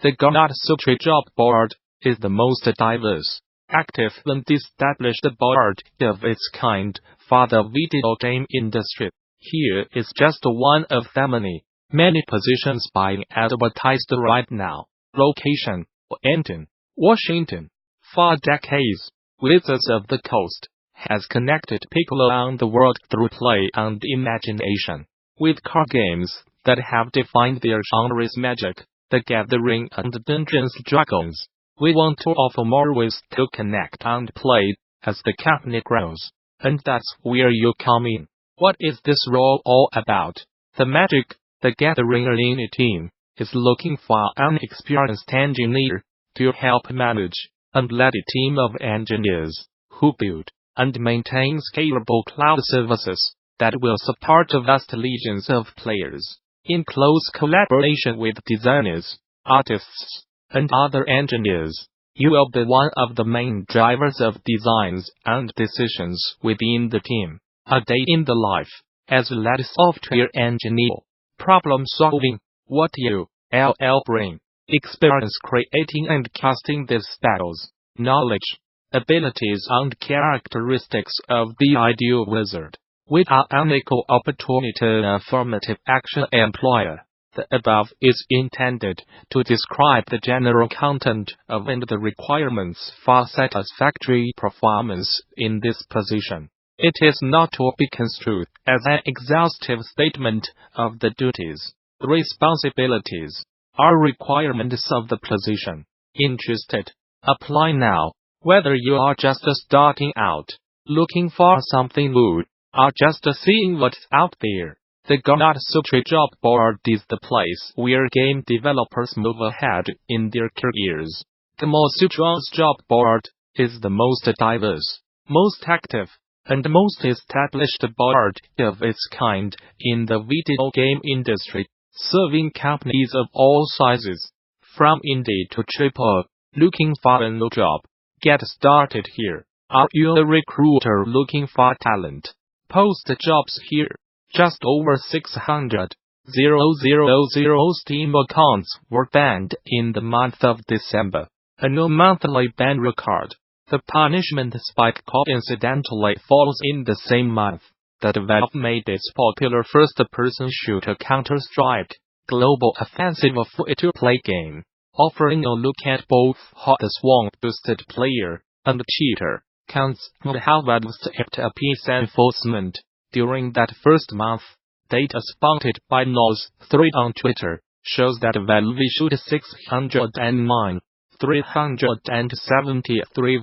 The Gamasutra job board is the most diverse, active and established board of its kind for the video game industry. Here is just one of the many positions being advertised right now. Location: Anthem, Washington. For decades, Wizards of the Coast has connected people around the world through play and imagination. With card games that have defined their genres: Magic, The Gathering and Dungeons & Dragons, we want to offer more ways to connect and play as the company grows. And that's where you come in. What is this role all about? The Magic, The Gathering Arena team is looking for an experienced engineer to help manage and lead a team of engineers who build and maintain scalable cloud services that will support vast legions of players. In close collaboration with designers, artists, and other engineers, you will be one of the main drivers of designs and decisions within the team. A day in the life as a lead software engineer. Problem solving: what you bring. Experience creating and casting these spells. Knowledge, abilities and characteristics of the ideal wizard. With an equal opportunity affirmative action employer. The above is intended to describe the general content of and the requirements for satisfactory performance in this position. It is not to be construed as an exhaustive statement of the duties, responsibilities, or requirements of the position. Interested? Apply now. Whether you are just starting out, looking for something new, or just seeing what's out there, the Gamasutra job board is the place where game developers move ahead in their careers. Gamasutra's job board is the most diverse, most active, and most established board of its kind in the video game industry, serving companies of all sizes, from indie to AAA. Looking for a new job? Get started here. Are you a recruiter looking for talent? Post jobs here. Just over 600,000 Steam accounts were banned in the month of December. A new monthly ban record. The punishment spike coincidentally falls in the same month that Valve made its popular first-person shooter Counter-Strike Global Offensive a free-to-play game, offering a look at both how the swamp-boosted player and cheater counts and how Valve stepped up its enforcement during that first month. Data spotted by Nose3 on Twitter shows that Valve issued 609,373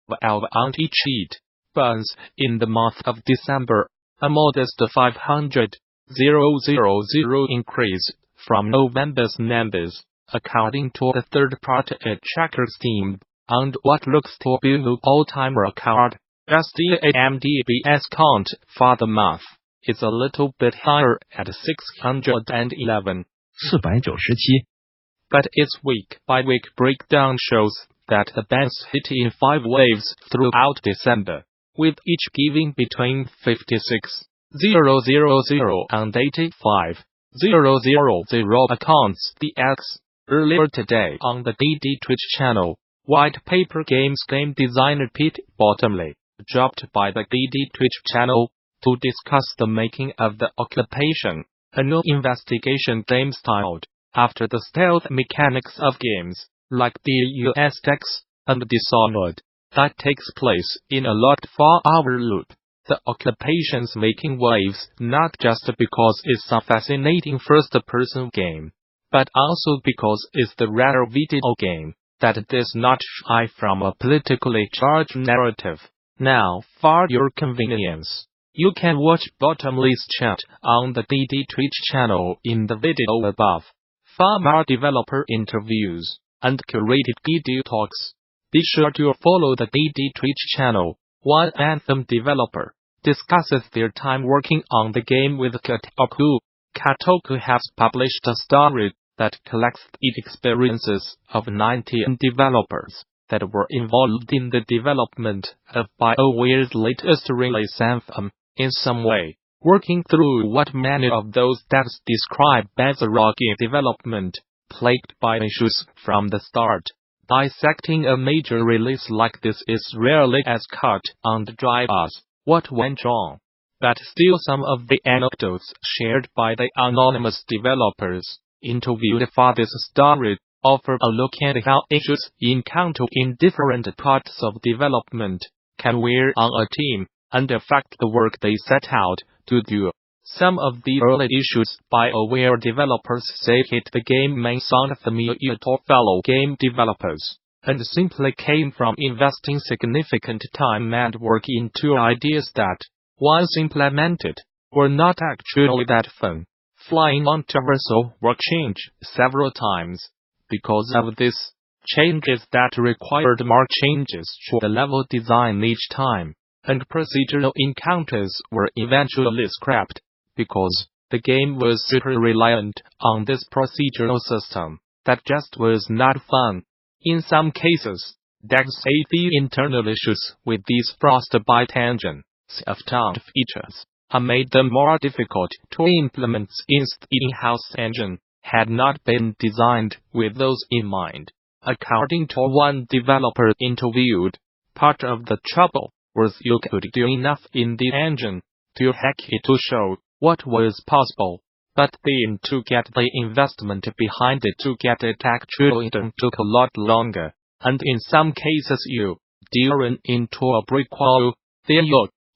Valve anti-cheat bans in the month of December, a modest 500,000 increase from November's numbers, according to a third-party tracker Steam, and what looks to be an all-time record. STAMDBS count for the month is a little bit higher at 611. But its week-by-week breakdown shows that the bans hit in 5 waves throughout December, with each giving between 56,000 and 85,000 accounts. Earlier today on the DD Twitch channel, White Paper Games game designer Pete Bottomley dropped by the DD Twitch channel to discuss the making of The Occupation, a new investigation game styled after the stealth mechanics of games like Deus Ex and Dishonored that takes place in a locked 4-hour loop. The Occupation's making waves not just because it's a fascinating first-person game, but also because it's the rare video game that does not shy from a politically charged narrative. Now, for your convenience, you can watch Bottomley's chat on the DD Twitch channel in the video above. For more developer interviews and curated video talks, be sure to follow the DD Twitch channel. One Anthem developer discusses their time working on the game with Kotaku. Kotaku has published a story that collects the experiences of 19 developers that were involved in the development of BioWare's latest release Anthem in some way, working through what many of those devs describe as a rocky development plagued by issues from the start. Dissecting a major release like this is rarely as cut and dry as what went wrong. But still, some of the anecdotes shared by the anonymous developers interviewed for this story offer a look at how issues encountered in different parts of development can wear on a team and affect the work they set out to do. Some of the early issues BioWare developers say hit the game may sound familiar to fellow game developers, and simply came from investing significant time and work into ideas that, once implemented, were not actually that fun. Flying on traversal work changed several times. Because of this, changes that required more changes to the level design each time, and procedural encounters were eventually scrapped, because the game was super reliant on this procedural system that just was not fun. In some cases, devs say the internal issues with these frostbite engine self-taught features made them more difficult to implement since the in-house engine had not been designed with those in mind. According to one developer interviewed, part of the trouble was you could do enough in the engine to hack it to show what was possible, but then to get the investment behind it to get it actually done took a lot longer, and in some cases you run into a brick wall. Then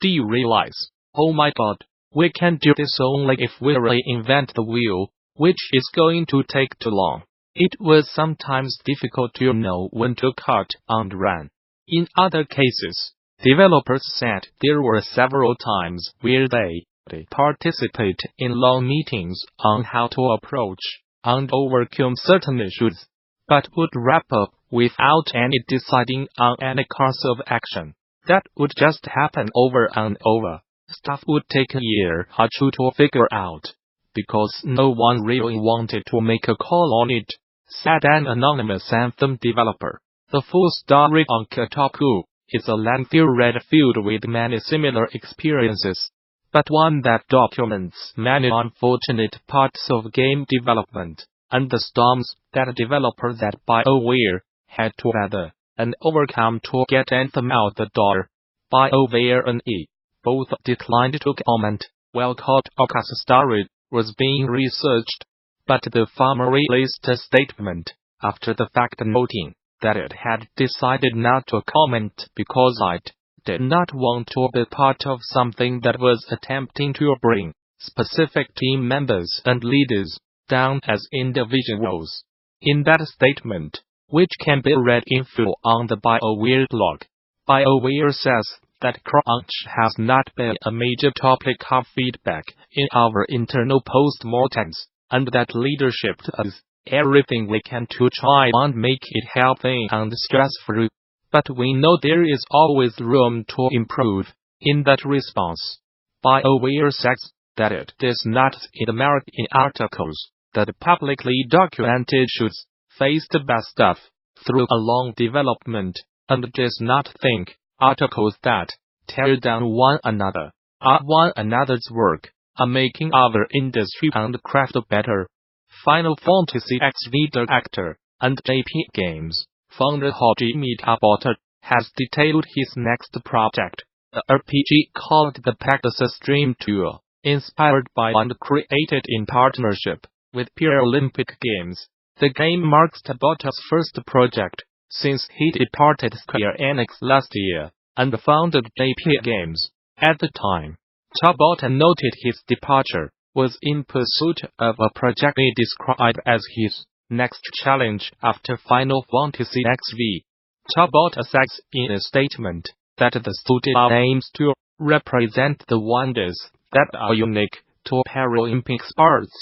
you realize, oh my god, we can do this only if we reinvent the wheel, which is going to take too long. It was sometimes difficult to know when to cut and run. In other cases, developers said there were several times where they participate in long meetings on how to approach and overcome certain issues, but would wrap up without any deciding on any course of action. That would just happen over and over. Stuff would take a year or two to figure out, because no one really wanted to make a call on it, said an anonymous Anthem developer. The full story on Kotaku is a lengthy read filled with many similar experiences, but one that documents many unfortunate parts of game development, and the storms that developers at BioWare had to weather and overcome to get Anthem out the door. BioWare and E both declined to comment while Kotaku's story was being researched, but the firm released a statement after the fact noting that it had decided not to comment because it did not want to be part of something that was attempting to bring specific team members and leaders down as individuals. In that statement, which can be read in full on the BioWare blog, BioWare says that crunch has not been a major topic of feedback in our internal post-mortems, and that leadership does everything we can to try and make it healthy and stress-free. But we know there is always room to improve. In that response, BioWare says that it does not admire in articles that publicly document issues faced by staff through a long development, and does not think articles that tear down one another or one another's work are making our industry and craft better. Final Fantasy XV director and JP Games founder Hajime Tabatas has detailed his next project, the RPG called the Pegasus Dream Tour, inspired by and created in partnership with Paralympic Games. The game marks Tabatas' first project since he departed Square Enix last year and founded JP Games. At the time, Tabatas noted his departure was in pursuit of a project he described as his next challenge after Final Fantasy XV. Tabatas says in a statement that the studio aims to represent the wonders that are unique to Paralympic sports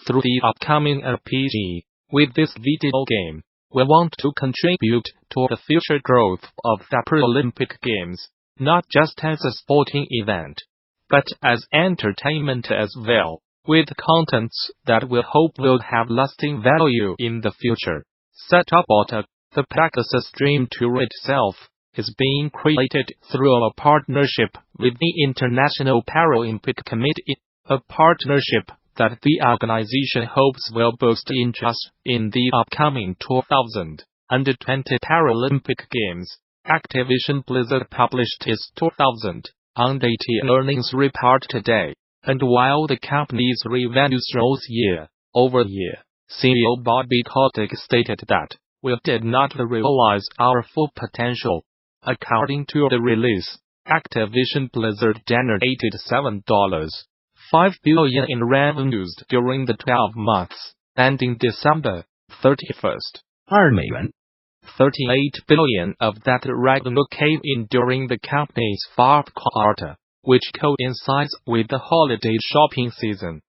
through the upcoming RPG. With this video game, we want to contribute to the future growth of the Paralympic Games, not just as a sporting event, but as entertainment as well, with contents that we hope will have lasting value in the future. Said Tabatas, the Pegasus Dream Tour itself is being created through a partnership with the International Paralympic Committee, a partnership that the organization hopes will boost interest in the upcoming 2020 Paralympic Games. Activision Blizzard published its 2018 earnings report today, and while the company's revenues rose year-over-year, CEO Bobby Kotick stated that, "We did not realize our full potential." According to the release, Activision Blizzard generated $7.5 billion in revenues during the 12 months, ending December 31st. $38 billion of that revenue came in during the company's fourth quarter, which coincides with the holiday shopping season.